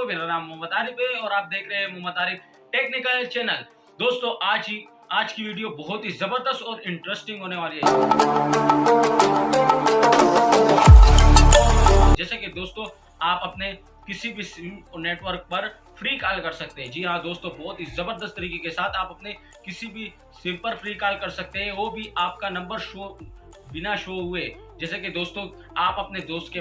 मेरा नाम मोहम्मद आरिफ है और आप देख रहे हैं मोहम्मद आरिफ टेक्निकल चैनल। दोस्तों आज की वीडियो बहुत ही जबरदस्त और इंटरेस्टिंग होने वाली है। जैसे कि दोस्तों आप अपने किसी भी सिम नेटवर्क पर फ्री कॉल कर सकते हैं। जी हाँ दोस्तों, बहुत ही जबरदस्त तरीके के साथ आप अपने किसी भी सिम पर फ्री कॉल कर सकते हैं, वो भी आपका नंबर बिना शो हुए। जैसे कि दोस्तों आप अपने दोस्त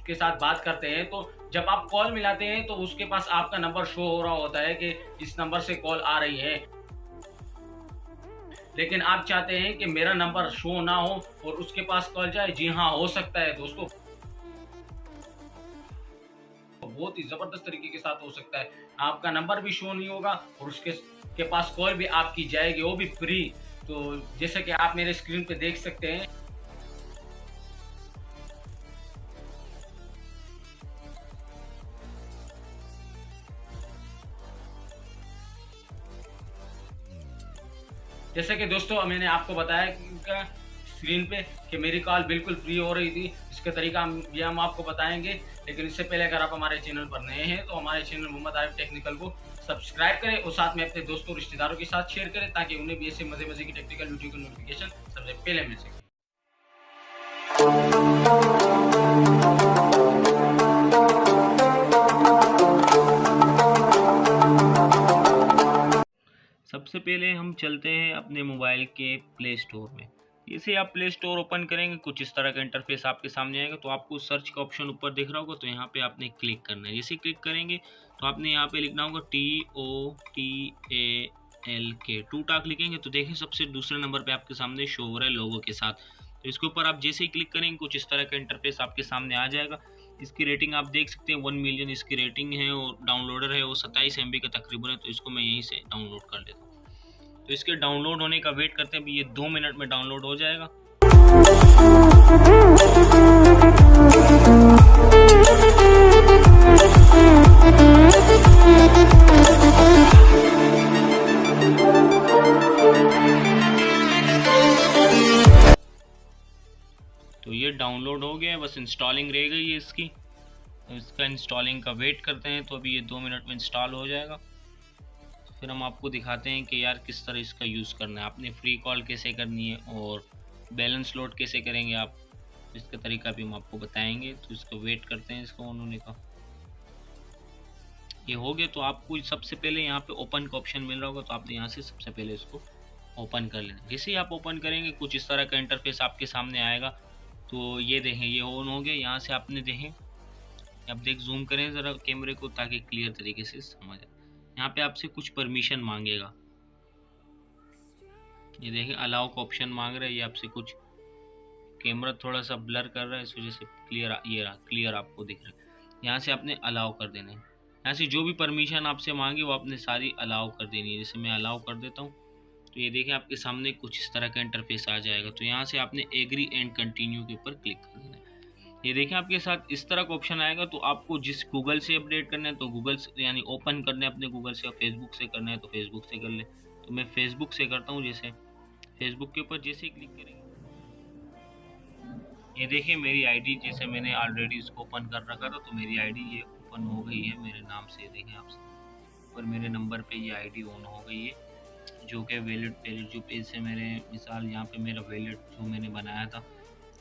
के साथ बात करते हैं, तो जब आप कॉल मिलाते हैं तो उसके पास आपका नंबर शो हो रहा होता है कि इस नंबर से कॉल आ रही है, लेकिन आप चाहते हैं कि मेरा नंबर शो ना हो और उसके पास कॉल जाए। जी हाँ, हो सकता है दोस्तों, बहुत ही जबरदस्त तरीके के साथ हो सकता है। आपका नंबर भी शो नहीं होगा और उसके पास कॉल भी आपकी जाएगी, वो भी फ्री। तो जैसे कि आप मेरे स्क्रीन पे देख सकते हैं, जैसे कि दोस्तों मैंने आपको बताया कि स्क्रीन पे कि मेरी कॉल बिल्कुल फ्री हो रही थी। इसका तरीका ये हम आपको बताएंगे, लेकिन इससे पहले अगर आप हमारे चैनल पर नए हैं तो हमारे चैनल मोहम्मद आरिफ टेक्निकल को सब्सक्राइब करें और साथ में अपने दोस्तों रिश्तेदारों के साथ शेयर करें, ताकि उन्हें भी ऐसे मजे की टेक्निकल वीडियो की नोटिफिकेशन सबसे पहले मिल सके। सबसे पहले हम चलते हैं अपने मोबाइल के प्ले स्टोर में। जैसे आप प्ले स्टोर ओपन करेंगे कुछ इस तरह का इंटरफेस आपके सामने आएगा। तो आपको सर्च का ऑप्शन ऊपर दिख रहा होगा, तो यहाँ पे आपने क्लिक करना है। जैसे क्लिक करेंगे तो आपने यहाँ पे लिखना होगा TOTALK, टूटाक लिखेंगे तो देखिए सबसे दूसरे नंबर पे आपके सामने शो हो रहा है लोगो के साथ। तो इसके ऊपर आप जैसे ही क्लिक करेंगे कुछ इस तरह का इंटरफेस आपके सामने आ जाएगा। इसकी रेटिंग आप देख सकते हैं 1 मिलियन इसकी रेटिंग है और डाउनलोडर है वो 27 MB का तकरीबन है। तो इसको मैं यहीं से डाउनलोड कर लेता हूँ। तो इसके डाउनलोड होने का वेट करते हैं, अभी ये 2 मिनट में डाउनलोड हो जाएगा। तो ये डाउनलोड हो गया है, बस इंस्टॉलिंग रह गई है इसकी। तो इसका इंस्टॉलिंग का वेट करते हैं, तो अभी ये 2 मिनट में इंस्टॉल हो जाएगा। फिर हम आपको दिखाते हैं कि यार किस तरह इसका यूज़ करना है, आपने फ्री कॉल कैसे करनी है और बैलेंस लोड कैसे करेंगे आप, इसका तरीका भी हम आपको बताएंगे। तो इसको वेट करते हैं, इसको ऑन होने का। ये हो गया, तो आपको सबसे पहले यहाँ पे ओपन का ऑप्शन मिल रहा होगा, तो आपने यहाँ से सबसे पहले इसको ओपन कर लेना। जैसे ही आप ओपन करेंगे कुछ इस तरह का इंटरफेस आपके सामने आएगा। तो ये देखें ये ऑन हो गया। यहाँ से आपने देखें, आप जूम करें ज़रा कैमरे को ताकि क्लियर तरीके से समझ आए। यहाँ पे आपसे कुछ परमिशन मांगेगा, ये देखिए अलाउ का ऑप्शन मांग रहा है। ये आपसे कुछ कैमरा थोड़ा सा ब्लर कर रहा है, इस वजह से क्लियर आपको दिख रहा है। यहाँ से आपने अलाउ कर देना है। यहाँ से जो भी परमिशन आपसे मांगे वो आपने सारी अलाउ कर देनी है। जैसे मैं अलाउ कर देता हूँ, तो ये देखिए आपके सामने कुछ इस तरह का इंटरफेस आ जाएगा। तो यहाँ से आपने एग्री एंड कंटिन्यू के ऊपर क्लिक कर देना है। ये देखें आपके साथ इस तरह का ऑप्शन आएगा। तो आपको जिस गूगल से अपडेट करना है तो गूगल से, यानी ओपन करना है अपने गूगल से, और फेसबुक से करना है तो फेसबुक से कर ले। तो मैं फेसबुक से करता हूँ। जैसे फेसबुक के ऊपर जैसे ही क्लिक करेंगे, ये देखिए मेरी आईडी, जैसे मैंने ऑलरेडी इसको ओपन कर रखा था तो मेरी आईडी ये ओपन हो गई है मेरे नाम से। देखें आप ऊपर मेरे नंबर पे ये आईडी ऑन हो गई है, जो कि वैलिड जो पेज से मेरे मिसाल यहाँ पे मेरा वैलिड जो मैंने बनाया था।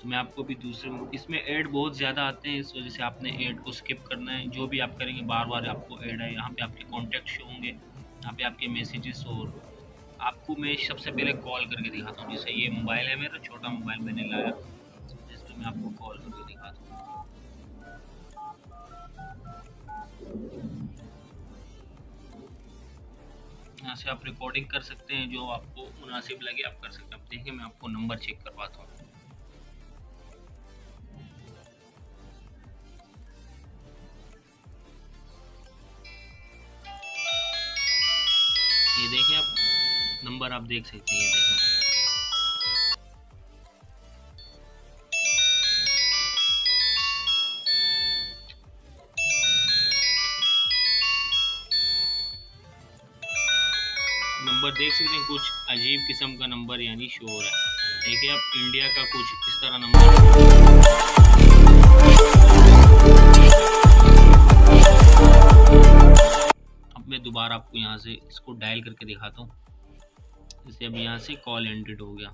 तो मैं आपको भी दूसरे, इसमें ऐड बहुत ज़्यादा आते हैं, इस वजह से आपने ऐड को स्किप करना है। जो भी आप करेंगे बार बार आपको ऐड है। यहाँ पे आपके कॉन्टैक्ट शो होंगे, यहाँ पे आपके मैसेजेस, और आपको मैं सबसे पहले कॉल करके दिखाता हूँ। जैसे ये मोबाइल है मेरा, छोटा मोबाइल मैंने लाया, जिसमें मैं आपको कॉल करके दिखाता हूँ। यहाँ से आप रिकॉर्डिंग कर सकते हैं, जो आपको मुनासिब लगे आप कर सकते हैं। अब देखिए मैं आपको नंबर चेक करवाता हूँ। ये देखें आप नंबर आप देख सकते हैं, ये देखें नंबर देख सकते हैं, कुछ अजीब किस्म का नंबर यानी शो हो रहा है। देखिए आप इंडिया का कुछ इस तरह नंबर मैं दोबारा आपको यहाँ से इसको डायल करके दिखाता हूँ। जैसे अब यहाँ से कॉल एंडेड हो गया।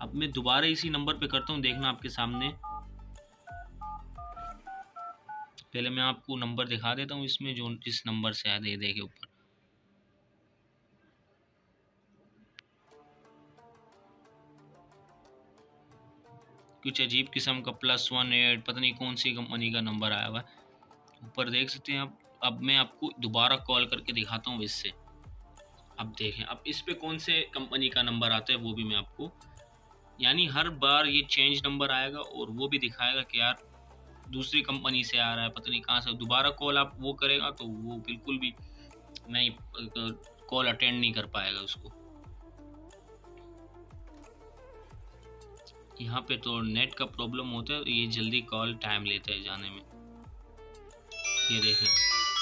अब मैं दोबारा इसी नंबर पे करता हूँ, देखना आपके सामने। पहले मैं आपको नंबर दिखा देता हूँ इसमें, जो जिस नंबर से आया, देखे ऊपर। कुछ अजीब किस्म का +18 पता नहीं कौन सी कंपनी का नंबर आया हुआ है, ऊपर देख सकते हैं आप। अब मैं आपको दोबारा कॉल करके दिखाता हूँ इससे। अब देखें, अब इस पे कौन से कंपनी का नंबर आता है वो भी मैं आपको, यानी हर बार ये चेंज नंबर आएगा और वो भी दिखाएगा कि यार दूसरी कंपनी से आ रहा है, पता नहीं कहाँ से। दोबारा कॉल आप वो करेगा तो वो बिल्कुल भी नहीं, कॉल अटेंड नहीं कर पाएगा उसको। यहाँ पे तो नेट का प्रॉब्लम होता है, ये जल्दी कॉल टाइम लेता है जाने में। ये देखें,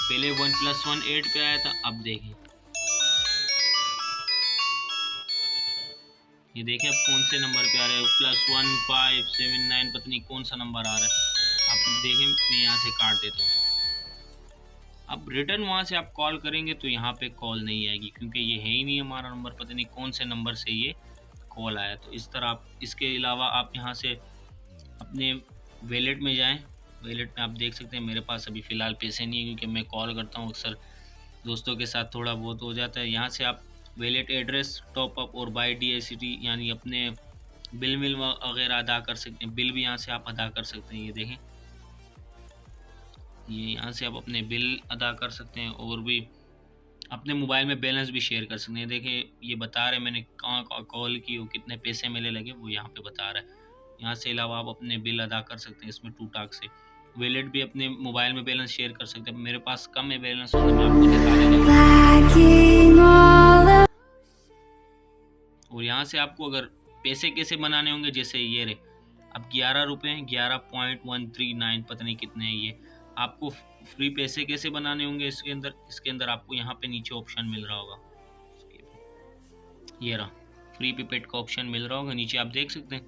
पहले 1+18 पे आया था, अब देखें, ये देखें अब कौन से नंबर पे आ रहा है, +1579 पता नहीं कौन सा नंबर आ रहा है। आप देखें, मैं यहाँ से काट देता हूँ। अब रिटर्न वहाँ से आप कॉल करेंगे तो यहाँ पे कॉल नहीं आएगी, क्योंकि ये है ही नहीं हमारा नंबर, पता नहीं कौन से नंबर से ये कॉल आया। तो इस तरह आप, इसके अलावा आप यहाँ से अपने वॉलेट में जाएं। वॉलेट में आप देख सकते हैं मेरे पास अभी फ़िलहाल पैसे नहीं है, क्योंकि मैं कॉल करता हूँ अक्सर, दोस्तों के साथ थोड़ा बहुत हो जाता है। यहाँ से आप वॉलेट एड्रेस, टॉप अप और बाय DICT, यानी अपने बिल वगैरह अदा कर सकते हैं। बिल भी यहाँ से आप अदा कर सकते हैं। ये देखें, ये यहाँ से आप अपने बिल अदा कर सकते हैं और भी अपने मोबाइल में बैलेंस भी शेयर कर सकते हैं। देखिए, ये बता रहे मैंने कहाँ कॉल की और कितने पैसे मेरे लगे, वो यहाँ पे बता रहा है। यहाँ से अलावा आप अपने बिल अदा कर सकते हैं इसमें 2 टाक से। वॉलेट भी अपने मोबाइल में बैलेंस शेयर कर सकते हैं। मेरे पास कम है बैलेंस, तो मैं आपको दिखा देता हूँ। और यहाँ से आपको अगर पैसे कैसे बनाने होंगे, जैसे ये रहे, अब 11 रुपये हैं, 11.139 पता नहीं कितने हैं ये। आपको फ्री पैसे कैसे बनाने होंगे इसके अंदर आपको यहाँ पे नीचे ऑप्शन मिल रहा होगा, ये रहा, फ्री पिपेट का ऑप्शन मिल रहा होगा नीचे, आप देख सकते हैं।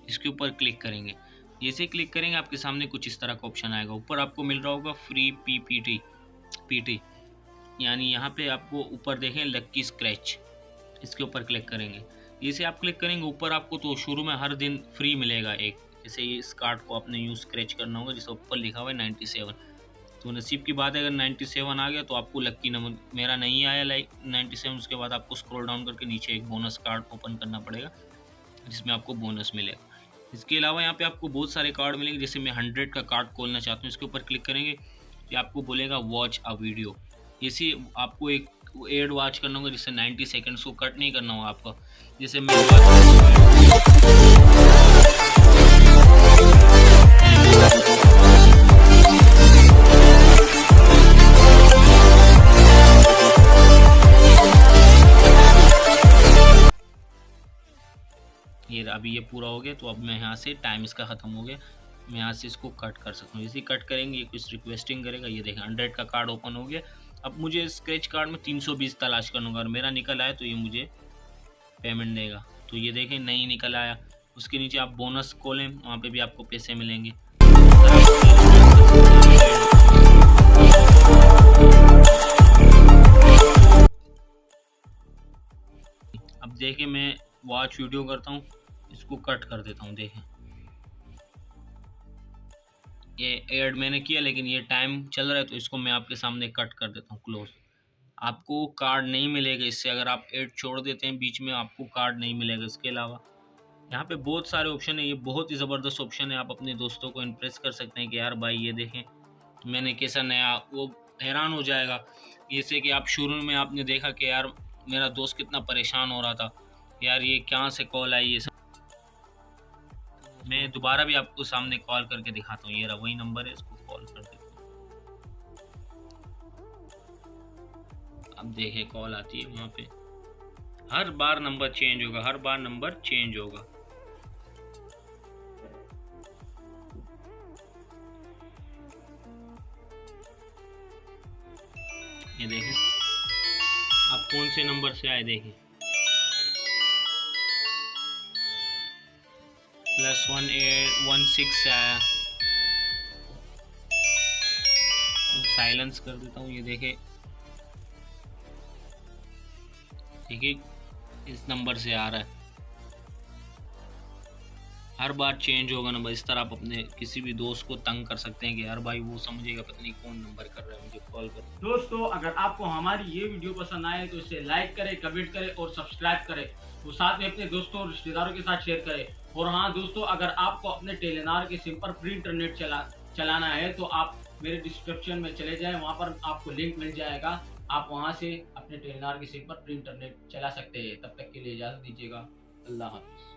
इसके ऊपर क्लिक करेंगे, जैसे क्लिक करेंगे आपके सामने कुछ इस तरह का ऑप्शन आएगा। ऊपर आपको मिल रहा होगा फ्री पीटी, यानी यहाँ पे आपको ऊपर देखें लक्की स्क्रैच, इसके ऊपर क्लिक करेंगे। जैसे आप क्लिक करेंगे ऊपर आपको तो शुरू में हर दिन फ्री मिलेगा एक। जैसे इस कार्ड को आपने यूँ स्क्रैच करना होगा, जिसके ऊपर लिखा हुआ है 97। तो नसीब की बात है, अगर 97 आ गया तो आपको लक्की नंबर, मेरा नहीं आया 97। उसके बाद आपको स्क्रॉल डाउन करके नीचे एक बोनस कार्ड ओपन करना पड़ेगा, जिसमें आपको बोनस मिलेगा। इसके अलावा यहाँ पे आपको बहुत सारे कार्ड मिलेंगे। जैसे मैं 100 का कार्ड खोलना चाहता हूँ, इसके ऊपर क्लिक करेंगे तो आपको बोलेगा वॉच अ वीडियो। जैसे आपको एक एड वॉच करना होगा, जिससे 90 सेकंड्स को कट नहीं करना होगा आपका। जैसे मैं ये अभी ये पूरा हो गया, तो अब मैं यहाँ से टाइम इसका ख़त्म हो गया, मैं यहाँ से इसको कट कर सकता हूँ। जैसे कट करेंगे ये कुछ रिक्वेस्टिंग करेगा। ये देखें 100 का कार्ड ओपन हो गया। अब मुझे स्क्रैच कार्ड में 320 तलाश करना होगा, और मेरा निकल आया तो ये मुझे पेमेंट देगा। तो ये देखें नहीं निकल आया। उसके नीचे आप बोनस खोलें, वहाँ पे भी आपको पैसे मिलेंगे। अब देखें मैं वॉच वीडियो करता हूँ, इसको कट कर देता हूँ। देखें ये ऐड मैंने किया, लेकिन ये टाइम चल रहा है तो इसको मैं आपके सामने कट कर देता हूँ, क्लोज। आपको कार्ड नहीं मिलेगा इससे, अगर आप ऐड छोड़ देते हैं बीच में आपको कार्ड नहीं मिलेगा। इसके अलावा यहाँ पे बहुत सारे ऑप्शन है, ये बहुत ही ज़बरदस्त ऑप्शन है। आप अपने दोस्तों को इम्प्रेस कर सकते हैं कि यार भाई ये देखें मैंने कैसा नया, वो हैरान हो जाएगा। जैसे कि आप शुरू में आपने देखा कि यार मेरा दोस्त कितना परेशान हो रहा था, यार ये कहाँ से कॉल आई, ये सब। मैं दोबारा भी आपको सामने कॉल करके दिखाता हूँ। ये रहा वही नंबर है, इसको कॉल कर देता हूँ। अब देखें कॉल आती है वहाँ पे। हर बार नंबर चेंज होगा, हर बार नंबर चेंज होगा। ये देखें आप कौन से नंबर से आए, देखें +1816 से आया। साइलेंस कर देता हूँ। ये देखें देखिए इस नंबर से आ रहा है, हर बार चेंज होगा नंबर। इस तरह आप अपने किसी भी दोस्त को तंग कर सकते हैं कि यार भाई वो समझेगा पता नहीं कौन नंबर कर रहा है, मुझे कॉल कर। दोस्तों अगर आपको हमारी ये वीडियो पसंद आए तो इसे लाइक करें, कमेंट करें और सब्सक्राइब करें, तो साथ में अपने दोस्तों और रिश्तेदारों के साथ शेयर करें। और हाँ दोस्तों, अगर आपको अपने टेलीनॉर के सिम पर फ्री इंटरनेट चलाना है तो आप मेरे डिस्क्रिप्शन में चले जाएं, वहाँ पर आपको लिंक मिल जाएगा। आप वहाँ से अपने टेलीनॉर के सिम पर फ्री इंटरनेट चला सकते हैं। तब तक के लिए इजाज़त दीजिएगा। अल्लाह हाफिज़।